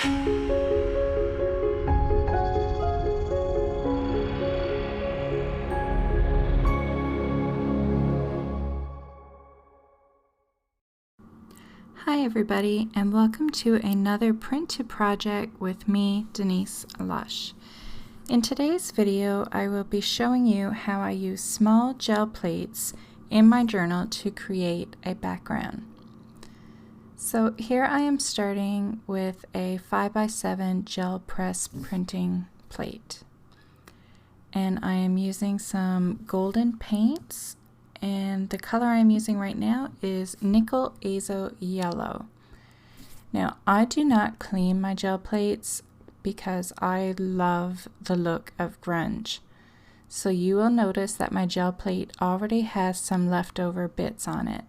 Hi everybody, and welcome to another print to project with me, Denise Lush. In today's video, I will be showing you how I use small gel plates in my journal to create a background. So here I am starting with a 5x7 gel press printing plate. And I am using some golden paints, and the color I'm using right now is nickel azo yellow. Now I do not clean my gel plates because I love the look of grunge. So you will notice that my gel plate already has some leftover bits on it.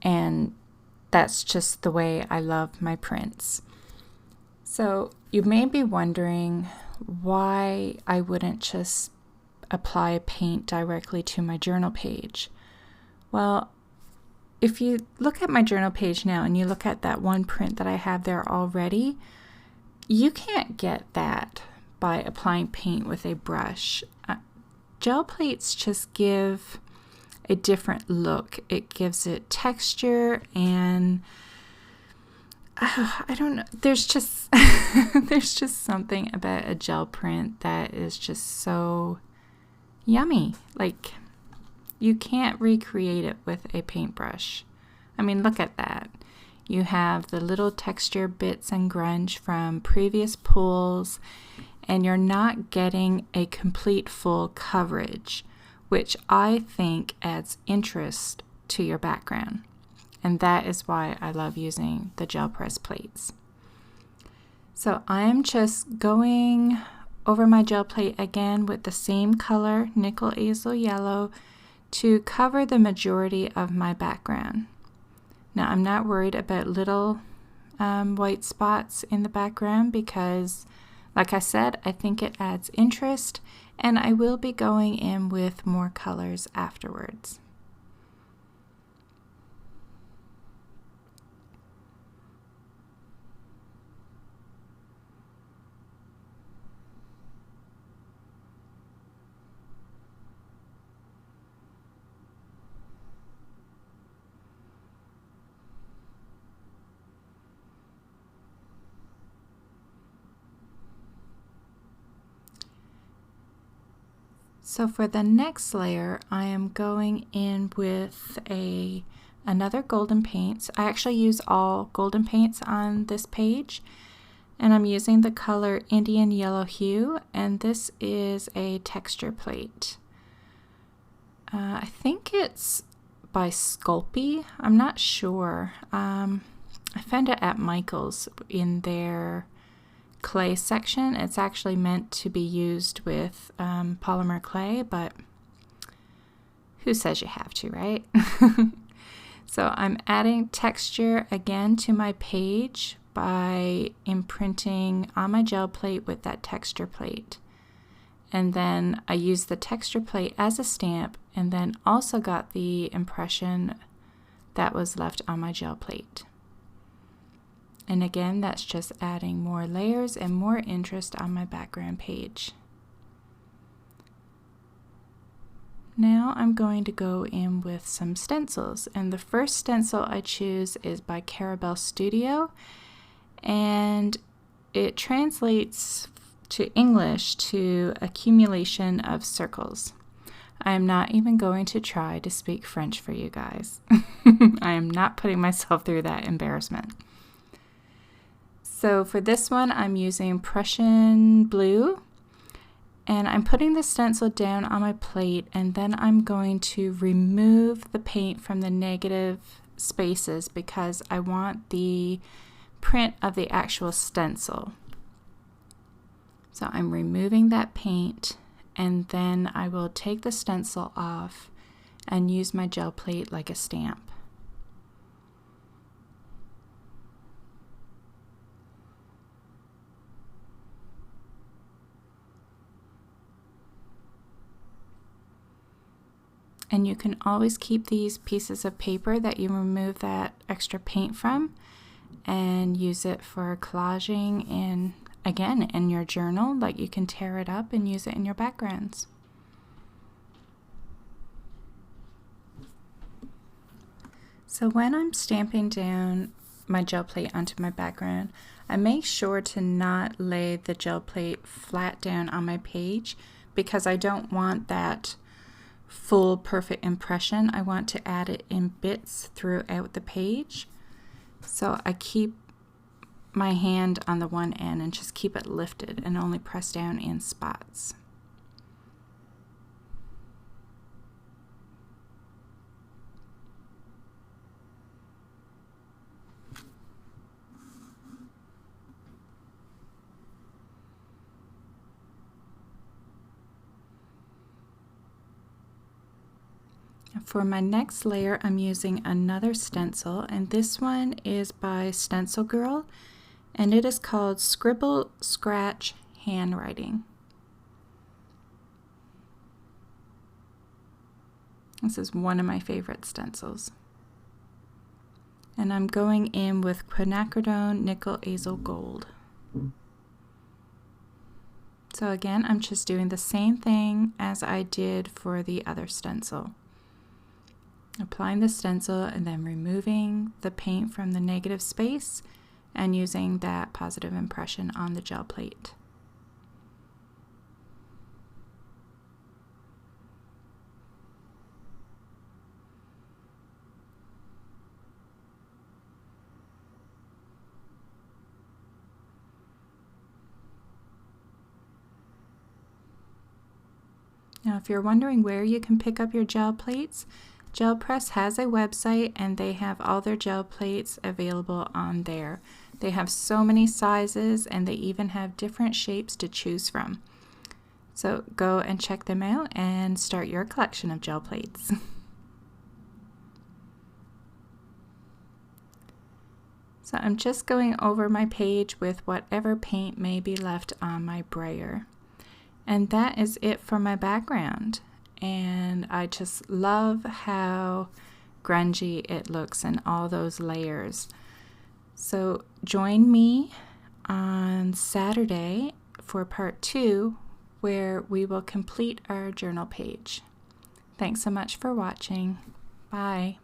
And that's just the way I love my prints. So you may be wondering why I wouldn't just apply paint directly to my journal page. Well, if you look at my journal page now and you look at that one print that I have there already, you can't get that by applying paint with a brush. Gel plates just give a different look. It gives it texture, and I don't know, there's just there's just something about a gel print that is just so yummy. Like, you can't recreate it with a paintbrush. I mean, look at that. You have the little texture bits and grunge from previous pulls, and you're not getting a complete full coverage, which I think adds interest to your background. And that is why I love using the gel press plates. So I'm just going over my gel plate again with the same color, nickel azo yellow, to cover the majority of my background. Now I'm not worried about little white spots in the background because, like I said, I think it adds interest, and I will be going in with more colors afterwards. So for the next layer, I am going in with another golden paint. I actually use all golden paints on this page, and I'm using the color Indian Yellow Hue, and this is a texture plate. I think it's by Sculpey. I'm not sure. I found it at Michael's in their clay section. It's actually meant to be used with polymer clay, but who says you have to, right? So I'm adding texture again to my page by imprinting on my gel plate with that texture plate. And then I use the texture plate as a stamp, and then also got the impression that was left on my gel plate. And again, that's just adding more layers and more interest on my background page. Now I'm going to go in with some stencils, and the first stencil I choose is by Carabelle Studio, and it translates to English to Accumulation of Circles. I am not even going to try to speak French for you guys. I am not putting myself through that embarrassment. So for this one, I'm using Prussian blue, and I'm putting the stencil down on my plate, and then I'm going to remove the paint from the negative spaces because I want the print of the actual stencil. So I'm removing that paint, and then I will take the stencil off and use my gel plate like a stamp. And you can always keep these pieces of paper that you remove that extra paint from, and use it for collaging in, again, in your journal. Like, you can tear it up and use it in your backgrounds. So when I'm stamping down my gel plate onto my background, I make sure to not lay the gel plate flat down on my page, because I don't want that full perfect impression. I want to add it in bits throughout the page. So I keep my hand on the one end and just keep it lifted and only press down in spots. For my next layer, I'm using another stencil, and this one is by Stencil Girl, and it is called Scribble Scratch Handwriting. This is one of my favorite stencils. And I'm going in with Quinacridone Nickel Azel Gold. So again, I'm just doing the same thing as I did for the other stencil. Applying the stencil and then removing the paint from the negative space and using that positive impression on the gel plate. Now, if you're wondering where you can pick up your gel plates, Gel Press has a website, and they have all their gel plates available on there. They have so many sizes, and they even have different shapes to choose from. So go and check them out and start your collection of gel plates. So I'm just going over my page with whatever paint may be left on my brayer. And that is it for my background. And I just love how grungy it looks and all those layers. So join me on Saturday for part 2, where we will complete our journal page. Thanks so much for watching. Bye.